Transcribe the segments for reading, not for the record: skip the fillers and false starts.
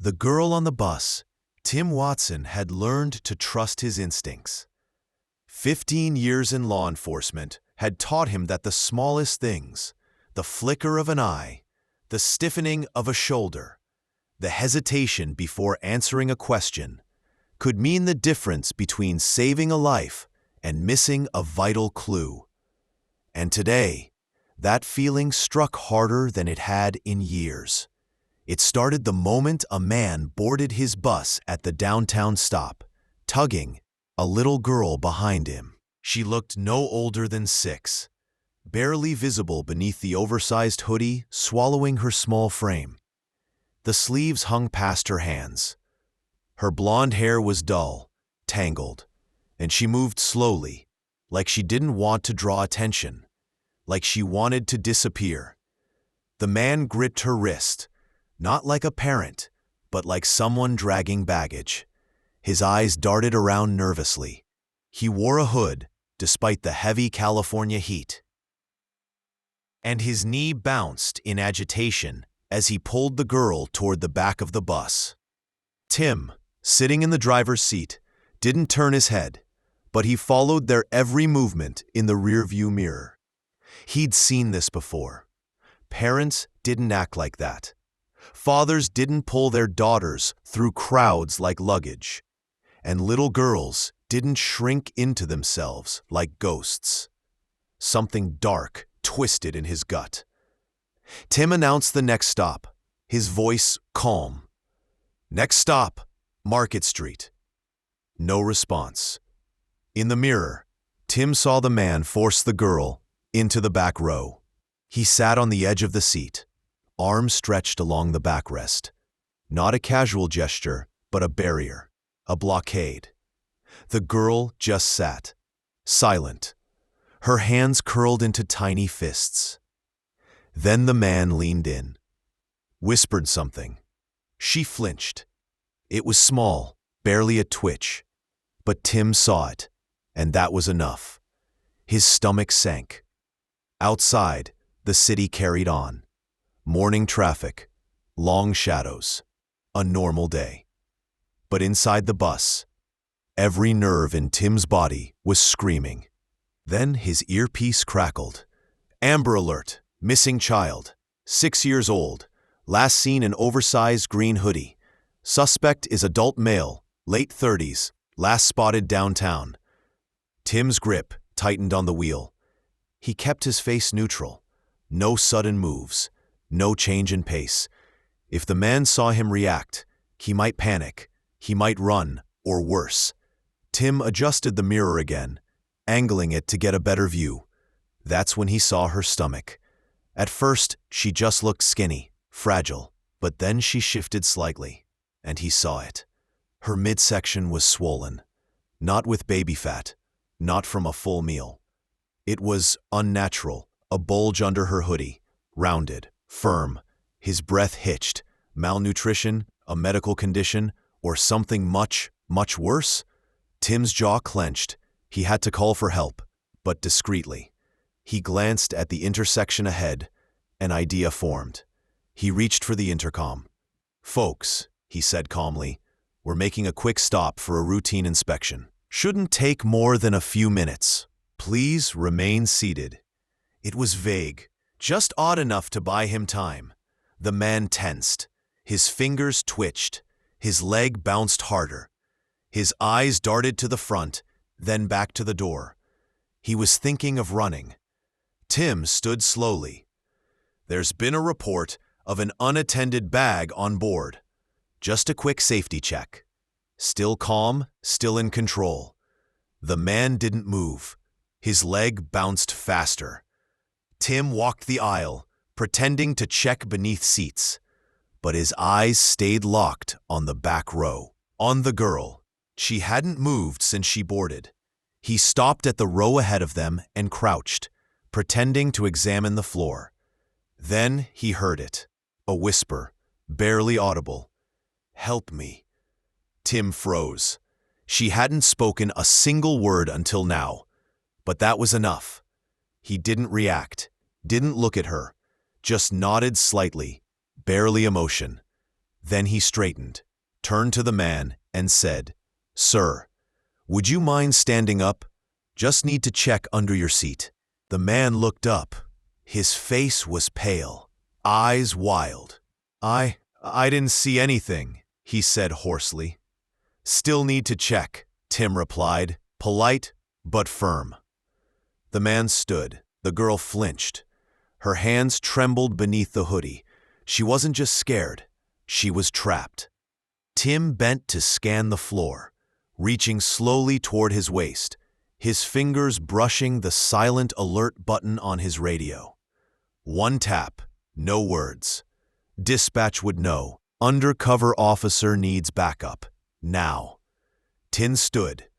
The girl on the bus. Tim Watson had learned to trust his instincts. 15 years in law enforcement had taught him that the smallest things, the flicker of an eye, the stiffening of a shoulder, the hesitation before answering a question, could mean the difference between saving a life and missing a vital clue. And today, that feeling struck harder than it had in years. It started the moment a man boarded his bus at the downtown stop, tugging a little girl behind him. She looked no older than 6, barely visible beneath the oversized hoodie swallowing her small frame. The sleeves hung past her hands. Her blonde hair was dull, tangled, and she moved slowly, like she didn't want to draw attention, like she wanted to disappear. The man gripped her wrist, not like a parent, but like someone dragging baggage. His eyes darted around nervously. He wore a hood, despite the heavy California heat. And his knee bounced in agitation as he pulled the girl toward the back of the bus. Tim, sitting in the driver's seat, didn't turn his head, but he followed their every movement in the rearview mirror. He'd seen this before. Parents didn't act like that. Fathers didn't pull their daughters through crowds like luggage, and little girls didn't shrink into themselves like ghosts. Something dark twisted in his gut. Tim announced the next stop, his voice calm. "Next stop, Market Street." No response. In the mirror, Tim saw the man force the girl into the back row. He sat on the edge of the seat, arms stretched along the backrest. Not a casual gesture, but a barrier, a blockade. The girl just sat, silent, her hands curled into tiny fists. Then the man leaned in, whispered something. She flinched. It was small, barely a twitch, but Tim saw it, and that was enough. His stomach sank. Outside, the city carried on. Morning traffic, long shadows, a normal day. But inside the bus, every nerve in Tim's body was screaming. Then his earpiece crackled. Amber Alert, missing child, 6 years old, last seen in oversized green hoodie. Suspect is adult male, late 30s, last spotted downtown. Tim's grip tightened on the wheel. He kept his face neutral. No sudden moves. No change in pace. If the man saw him react, he might panic, he might run, or worse. Tim adjusted the mirror again, angling it to get a better view. That's when he saw her stomach. At first, she just looked skinny, fragile, but then she shifted slightly, and he saw it. Her midsection was swollen, not with baby fat, not from a full meal. It was unnatural, a bulge under her hoodie, rounded, firm, his breath hitched. Malnutrition, a medical condition, or something much, much worse? Tim's jaw clenched. He had to call for help, but discreetly. He glanced at the intersection ahead. An idea formed. He reached for the intercom. "Folks," he said calmly, "we're making a quick stop for a routine inspection. Shouldn't take more than a few minutes. Please remain seated." It was vague, just odd enough to buy him time. The man tensed. His fingers twitched. His leg bounced harder. His eyes darted to the front, then back to the door. He was thinking of running. Tim stood slowly. "There's been a report of an unattended bag on board. Just a quick safety check." Still calm, still in control. The man didn't move. His leg bounced faster. Tim walked the aisle, pretending to check beneath seats, but his eyes stayed locked on the back row, on the girl. She hadn't moved since she boarded. He stopped at the row ahead of them and crouched, pretending to examine the floor. Then he heard it, a whisper, barely audible. "Help me." Tim froze. She hadn't spoken a single word until now, but that was enough. He didn't react, didn't look at her, just nodded slightly, barely emotion. Then he straightened, turned to the man, and said, "Sir, would you mind standing up? Just need to check under your seat." The man looked up. His face was pale, eyes wild. I didn't see anything," he said hoarsely. "Still need to check," Tim replied, polite but firm. The man stood. The girl flinched. Her hands trembled beneath the hoodie. She wasn't just scared, she was trapped. Tim bent to scan the floor, reaching slowly toward his waist, his fingers brushing the silent alert button on his radio. One tap, no words. Dispatch would know. Undercover officer needs backup. Now. Tim stood,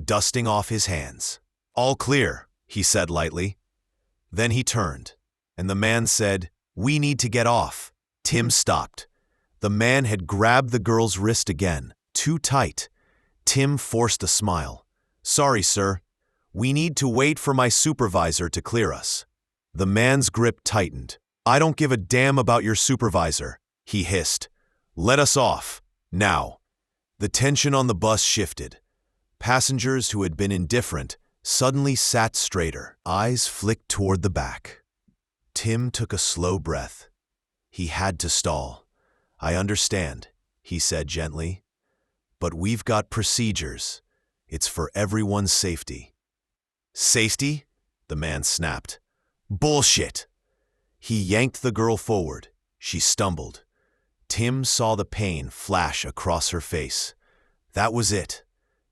dusting off his hands. "All clear," he said lightly. Then he turned, and the man said, "We need to get off." Tim stopped. The man had grabbed the girl's wrist again, too tight. Tim forced a smile. "Sorry, sir. We need to wait for my supervisor to clear us." The man's grip tightened. "I don't give a damn about your supervisor," he hissed. "Let us off, now." The tension on the bus shifted. Passengers who had been indifferent suddenly sat straighter, eyes flicked toward the back. Tim took a slow breath. He had to stall. "I understand," he said gently. "But we've got procedures. It's for everyone's safety." "Safety?" the man snapped. "Bullshit!" He yanked the girl forward. She stumbled. Tim saw the pain flash across her face. That was it.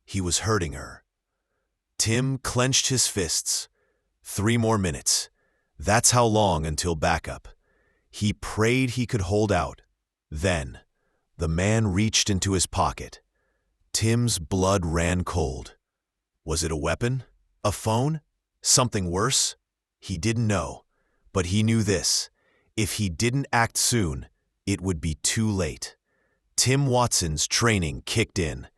He was hurting her. Tim clenched his fists. 3 more minutes. That's how long until backup. He prayed he could hold out. Then, the man reached into his pocket. Tim's blood ran cold. Was it a weapon? A phone? Something worse? He didn't know. But he knew this. If he didn't act soon, it would be too late. Tim Watson's training kicked in.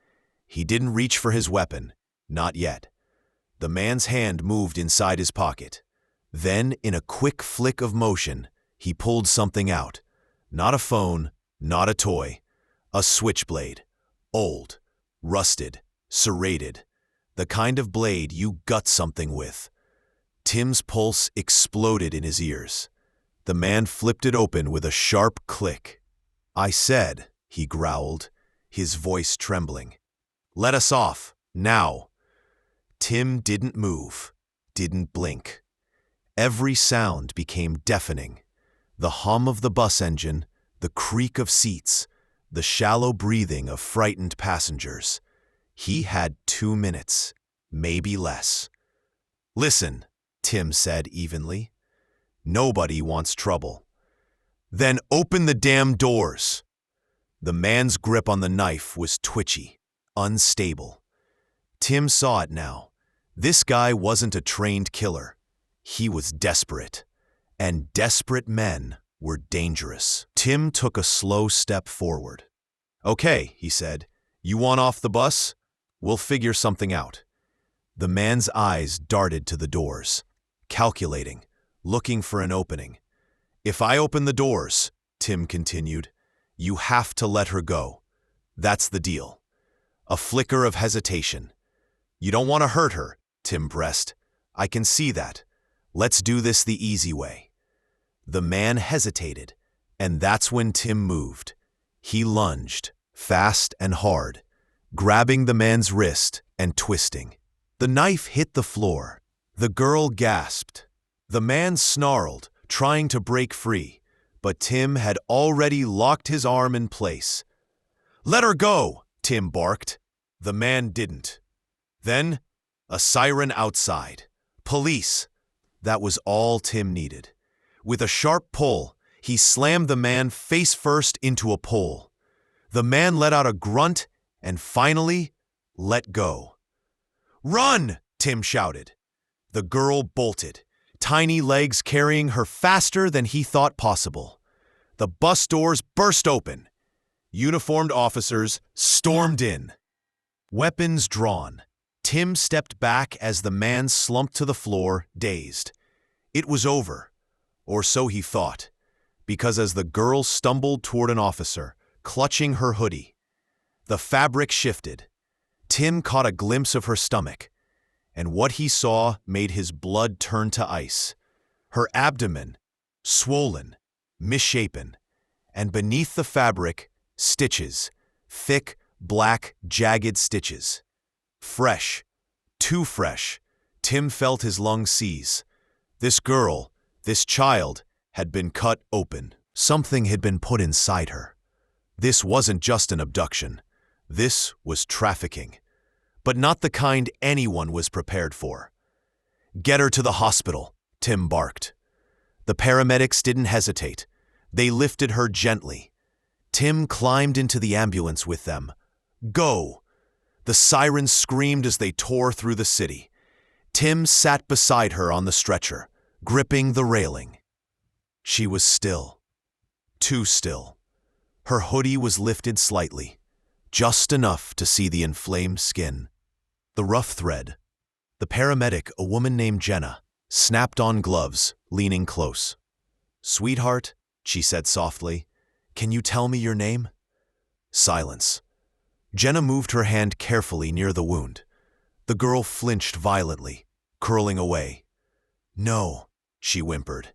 He didn't reach for his weapon. Not yet. The man's hand moved inside his pocket. Then, in a quick flick of motion, he pulled something out. Not a phone, not a toy. A switchblade. Old, rusted, serrated. The kind of blade you gut something with. Tim's pulse exploded in his ears. The man flipped it open with a sharp click. "I said," he growled, his voice trembling. "Let us off, now." Tim didn't move, didn't blink. Every sound became deafening. The hum of the bus engine, the creak of seats, the shallow breathing of frightened passengers. He had 2 minutes, maybe less. "Listen," Tim said evenly. "Nobody wants trouble." "Then open the damn doors." The man's grip on the knife was twitchy, unstable. Tim saw it now. This guy wasn't a trained killer. He was desperate. And desperate men were dangerous. Tim took a slow step forward. "Okay," he said. "You want off the bus? We'll figure something out." The man's eyes darted to the doors, calculating, looking for an opening. "If I open the doors," Tim continued, "you have to let her go. That's the deal." A flicker of hesitation. "You don't want to hurt her," Tim pressed. "I can see that. Let's do this the easy way." The man hesitated, and that's when Tim moved. He lunged, fast and hard, grabbing the man's wrist and twisting. The knife hit the floor. The girl gasped. The man snarled, trying to break free, but Tim had already locked his arm in place. "Let her go!" Tim barked. The man didn't. Then, a siren outside. Police. That was all Tim needed. With a sharp pull, he slammed the man face first into a pole. The man let out a grunt and finally let go. "Run!" Tim shouted. The girl bolted, tiny legs carrying her faster than he thought possible. The bus doors burst open. Uniformed officers stormed in. Weapons drawn. Tim stepped back as the man slumped to the floor, dazed. It was over, or so he thought, because as the girl stumbled toward an officer, clutching her hoodie. The fabric shifted. Tim caught a glimpse of her stomach, and what he saw made his blood turn to ice. Her abdomen, swollen, misshapen, and beneath the fabric, stitches, thick, black, jagged stitches. Fresh, too fresh. Tim felt his lungs seize. This girl, this child, had been cut open. Something had been put inside her. This wasn't just an abduction. This was trafficking. But not the kind anyone was prepared for. "Get her to the hospital," Tim barked. The paramedics didn't hesitate. They lifted her gently. Tim climbed into the ambulance with them. "Go!" The sirens screamed as they tore through the city. Tim sat beside her on the stretcher, gripping the railing. She was still. Too still. Her hoodie was lifted slightly, just enough to see the inflamed skin. The rough thread. The paramedic, a woman named Jenna, snapped on gloves, leaning close. "Sweetheart," she said softly, "can you tell me your name?" Silence. Jenna moved her hand carefully near the wound. The girl flinched violently, curling away. "No," she whimpered.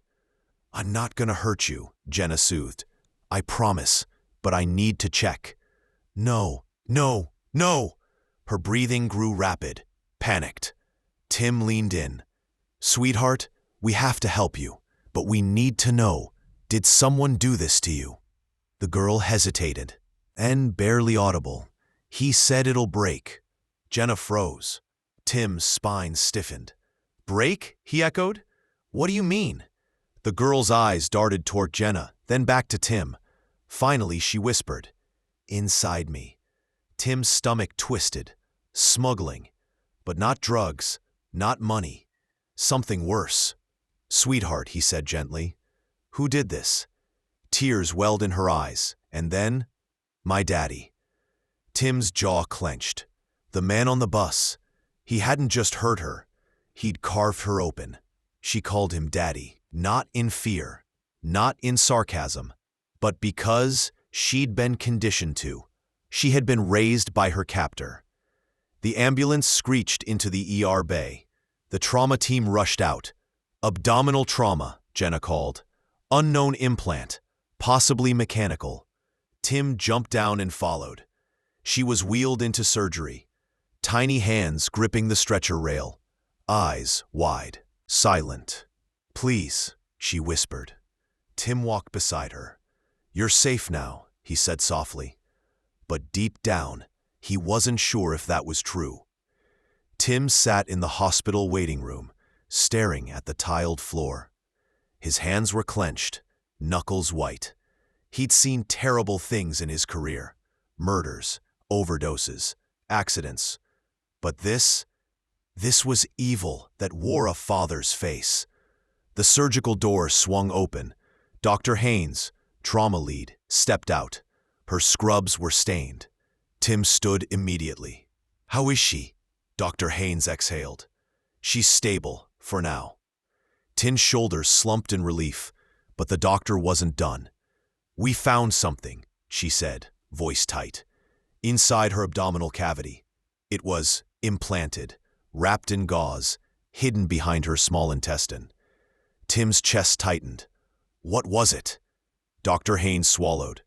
"I'm not gonna hurt you," Jenna soothed. "I promise, but I need to check." "No, no, no!" Her breathing grew rapid, panicked. Tim leaned in. "Sweetheart, we have to help you, but we need to know, did someone do this to you?" The girl hesitated, and barely audible. "He said it'll break." Jenna froze. Tim's spine stiffened. "Break?" he echoed. "What do you mean?" The girl's eyes darted toward Jenna, then back to Tim. Finally, she whispered, "Inside me." Tim's stomach twisted. Smuggling. But not drugs, not money. Something worse. "Sweetheart," he said gently. "Who did this?" Tears welled in her eyes, and then, "My daddy." Tim's jaw clenched. The man on the bus. He hadn't just hurt her. He'd carved her open. She called him daddy, not in fear, not in sarcasm, but because she'd been conditioned to. She had been raised by her captor. The ambulance screeched into the ER bay. The trauma team rushed out. "Abdominal trauma," Jenna called. "Unknown implant, possibly mechanical." Tim jumped down and followed. She was wheeled into surgery, tiny hands gripping the stretcher rail, eyes wide, silent. "Please," she whispered. Tim walked beside her. "You're safe now," he said softly. But deep down, he wasn't sure if that was true. Tim sat in the hospital waiting room, staring at the tiled floor. His hands were clenched, knuckles white. He'd seen terrible things in his career. Murders, overdoses, accidents. But this was evil that wore a father's face. The surgical door swung open. Dr. Haynes, trauma lead, stepped out. Her scrubs were stained. Tim stood immediately. "How is she?" Dr. Haynes exhaled. "She's stable, for now." Tim's shoulders slumped in relief, but the doctor wasn't done. "We found something," she said, voice tight. Inside her abdominal cavity. It was implanted, wrapped in gauze, hidden behind her small intestine. Tim's chest tightened. "What was it?" Dr. Haynes swallowed.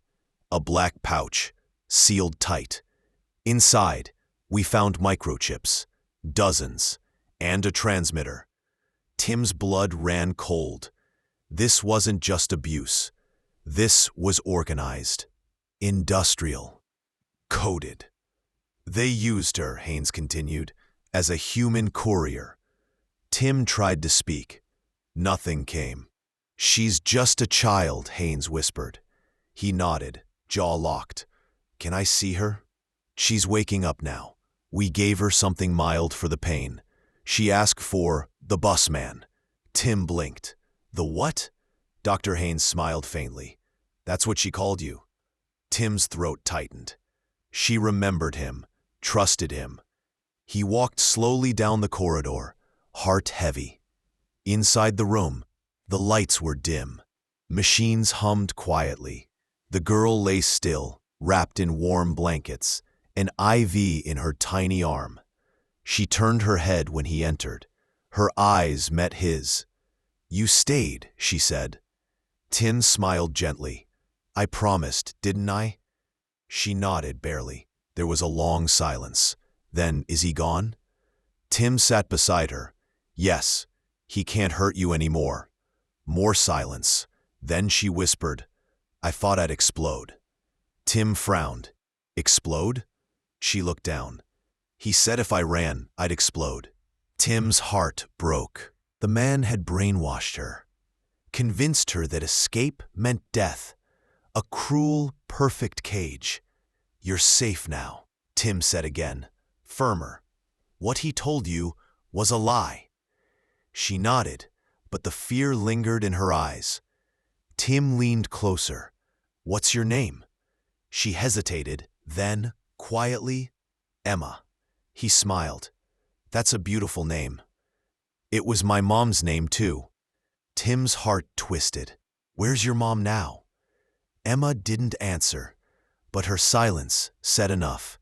"A black pouch, sealed tight. Inside, we found microchips, dozens, and a transmitter." Tim's blood ran cold. This wasn't just abuse. This was organized, industrial, coded. "They used her," Haynes continued, "as a human courier." Tim tried to speak. Nothing came. "She's just a child," Haynes whispered. He nodded, jaw locked. "Can I see her?" "She's waking up now. We gave her something mild for the pain. She asked for the bus man." Tim blinked. "The what?" Dr. Haynes smiled faintly. "That's what she called you." Tim's throat tightened. She remembered him, trusted him. He walked slowly down the corridor, heart heavy. Inside the room, the lights were dim. Machines hummed quietly. The girl lay still, wrapped in warm blankets, an IV in her tiny arm. She turned her head when he entered. Her eyes met his. "You stayed," she said. Tim smiled gently. "I promised, didn't I?" She nodded barely. There was a long silence. Then, "Is he gone?" Tim sat beside her. "Yes, he can't hurt you anymore." More silence. Then she whispered, "I thought I'd explode." Tim frowned. "Explode?" She looked down. "He said if I ran, I'd explode." Tim's heart broke. The man had brainwashed her, convinced her that escape meant death, a cruel, perfect cage. "You're safe now," Tim said again, firmer. "What he told you was a lie." She nodded, but the fear lingered in her eyes. Tim leaned closer. "What's your name?" She hesitated, then, quietly, "Emma." He smiled. "That's a beautiful name." "It was my mom's name, too." Tim's heart twisted. "Where's your mom now?" Emma didn't answer, but her silence said enough.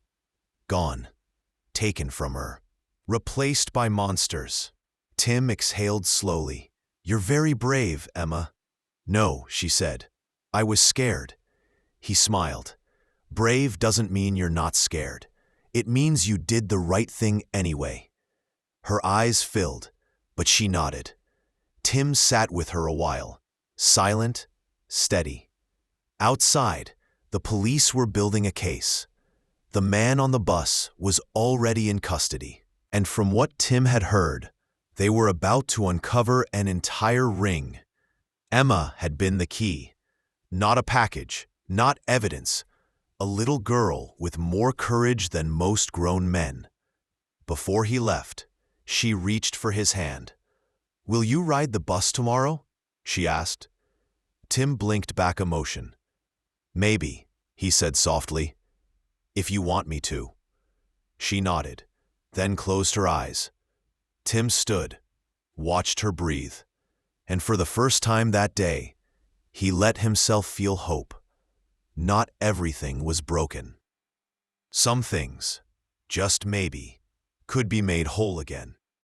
Gone. Taken from her. Replaced by monsters. Tim exhaled slowly. "You're very brave, Emma." "No," she said. "I was scared." He smiled. "Brave doesn't mean you're not scared. It means you did the right thing anyway." Her eyes filled, but she nodded. Tim sat with her a while, silent, steady. Outside, the police were building a case. The man on the bus was already in custody, and from what Tim had heard, they were about to uncover an entire ring. Emma had been the key. Not a package, not evidence. A little girl with more courage than most grown men. Before he left, she reached for his hand. "Will you ride the bus tomorrow?" she asked. Tim blinked back emotion. "Maybe," he said softly, "if you want me to." She nodded, then closed her eyes. Tim stood, watched her breathe, and for the first time that day, he let himself feel hope. Not everything was broken. Some things, just maybe, could be made whole again.